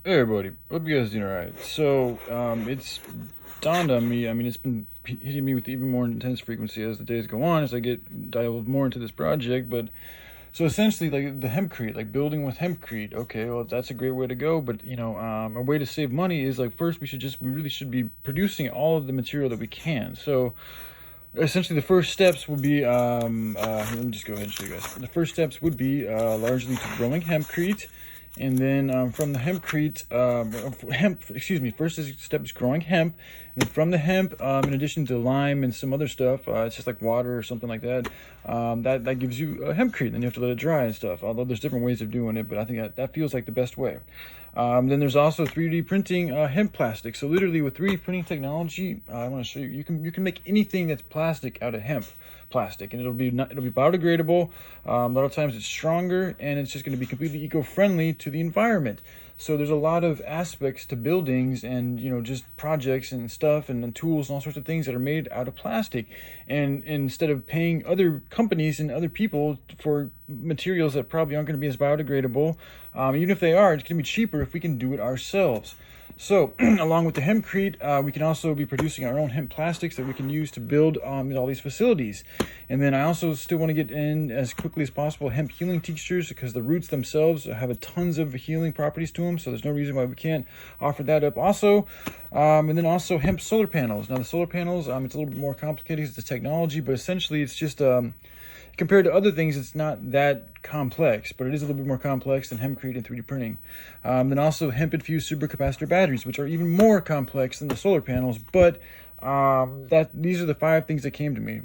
Hey everybody, hope you guys doing alright. So, it's dawned on me. I mean, it's been hitting me with even more intense frequency as the days go on, as I dive more into this project. But so essentially, like the hempcrete, like building with hempcrete. Okay, well, that's a great way to go. But a way to save money is like first we really should be producing all of the material that we can. So essentially, the first steps would be let me just go ahead and show you guys. The first steps would be largely to growing hempcrete. And then from the hempcrete, first step is growing hemp. And then from the hemp, in addition to lime and some other stuff, it's just like water or something like that, that gives you hempcrete. Then you have to let it dry and stuff, although there's different ways of doing it, but I think that feels like the best way. Then there's also 3D printing hemp plastic. So literally with 3D printing technology, I want to show you, you can make anything that's plastic out of hemp plastic, and it'll be biodegradable. A lot of times it's stronger, and it's just going to be completely eco-friendly to the environment. So there's a lot of aspects to buildings and just projects and stuff and tools and all sorts of things that are made out of plastic. And instead of paying other companies and other people for materials that probably aren't going to be as biodegradable, even if they are, it's going to be cheaper if we can do it ourselves. So, along with the hempcrete, we can also be producing our own hemp plastics that we can use to build all these facilities. And then I also still want to get in as quickly as possible hemp healing tinctures, because the roots themselves have a tons of healing properties to them. So there's no reason why we can't offer that up also. And then also hemp solar panels. Now the solar panels, it's a little bit more complicated because it's technology, but essentially it's just compared to other things, it's not that complex, but it is a little bit more complex than hempcrete and 3D printing. Then also hemp-infused supercapacitor batteries, which are even more complex than the solar panels. But these are the 5 things that came to me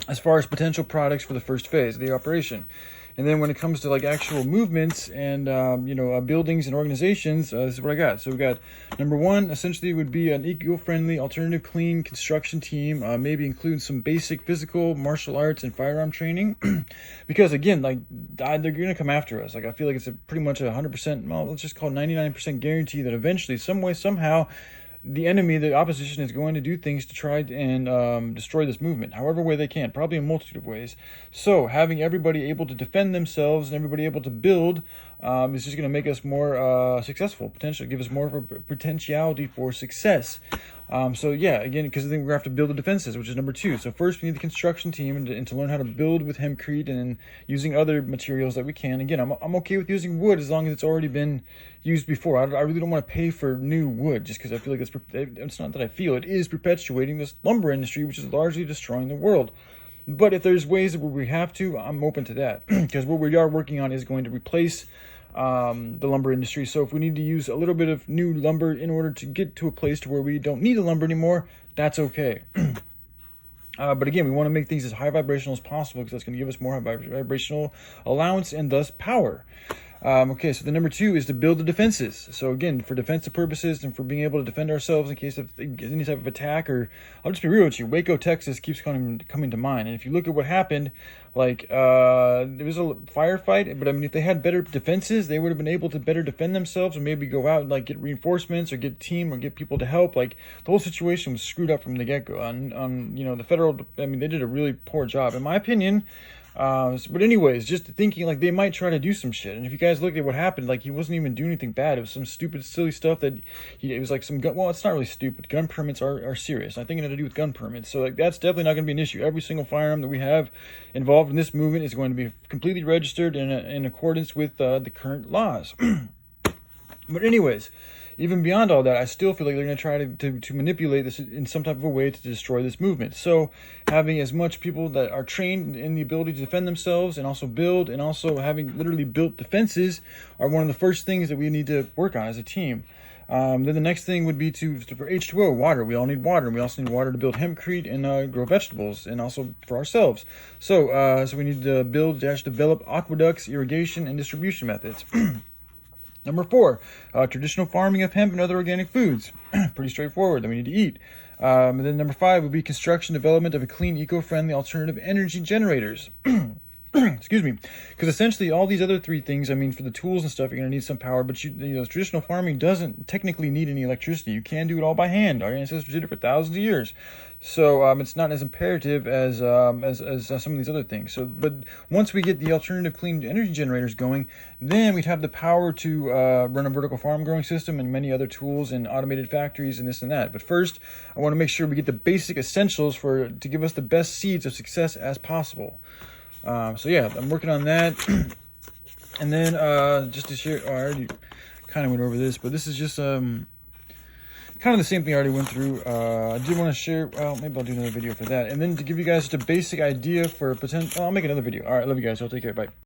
as far as potential products for the first phase of the operation. And then when it comes to like actual movements and buildings and organizations, this is what I got. So we got number 1 essentially would be an eco-friendly, alternative, clean construction team. Maybe include some basic physical, martial arts, and firearm training, because again, like they're gonna come after us. Like I feel like it's pretty much 100%. Well, let's just call it 99% guarantee that eventually, some way, somehow, the enemy, the opposition, is going to do things to try and destroy this movement, however way they can, probably a multitude of ways. So having everybody able to defend themselves and everybody able to build is just going to make us more successful, potentially give us more of a potentiality for success. So yeah, again, because I think we're going to have to build the defenses, which is number 2. So first we need the construction team and to learn how to build with hempcrete and using other materials that we can. Again, I'm okay with using wood as long as it's already been used before. I really don't want to pay for new wood just because I feel like it's not that I feel, it is perpetuating this lumber industry, which is largely destroying the world. But if there's ways where we have to, I'm open to that, because what we are working on is going to replace the lumber industry. So if we need to use a little bit of new lumber in order to get to a place to where we don't need the lumber anymore, that's okay. But again, we want to make things as high vibrational as possible, because that's going to give us more vibrational allowance and thus power. Okay, so the number 2 is to build the defenses. So again, for defensive purposes and for being able to defend ourselves in case of any type of attack, or I'll just be real with you, Waco, Texas keeps coming to mind. And if you look at what happened, like there was a firefight, but I mean, if they had better defenses, they would have been able to better defend themselves, or maybe go out and like get reinforcements or get team or get people to help. Like the whole situation was screwed up from the get-go. On the federal, I mean, they did a really poor job, in my opinion. But anyways, just thinking like they might try to do some shit. And if you guys look at what happened, like he wasn't even doing anything bad. It was some stupid, silly stuff that it was like some gun. Well, it's not really stupid. Gun permits are serious. I think it had to do with gun permits. So like that's definitely not going to be an issue. Every single firearm that we have involved in this movement is going to be completely registered in accordance with the current laws. But anyways, even beyond all that, I still feel like they're going to try to manipulate this in some type of a way to destroy this movement. So having as much people that are trained in the ability to defend themselves and also build, and also having literally built defenses, are one of the first things that we need to work on as a team. Then the next thing would be for H2O, water. We all need water, and we also need water to build hempcrete and grow vegetables, and also for ourselves. So we need to develop aqueducts, irrigation, and distribution methods. Number 4, traditional farming of hemp and other organic foods. Pretty straightforward that we need to eat. And then number 5 would be construction development of a clean, eco-friendly alternative energy generators. excuse me, because essentially all these other three things, I mean, for the tools and stuff, you're going to need some power, but traditional farming doesn't technically need any electricity. You can do it all by hand. Our ancestors did it for thousands of years. So it's not as imperative as some of these other things. So, but once we get the alternative clean energy generators going, then we'd have the power to run a vertical farm growing system and many other tools and automated factories and this and that. But first, I want to make sure we get the basic essentials to give us the best seeds of success as possible. So yeah, I'm working on that. And then just to share, I already kind of went over this, but this is just kind of the same thing I already went through. I did want to share, well, maybe I'll do another video for that. And then to give you guys just a basic idea for potential, I'll make another video. All right, love you guys. I'll take care. Bye.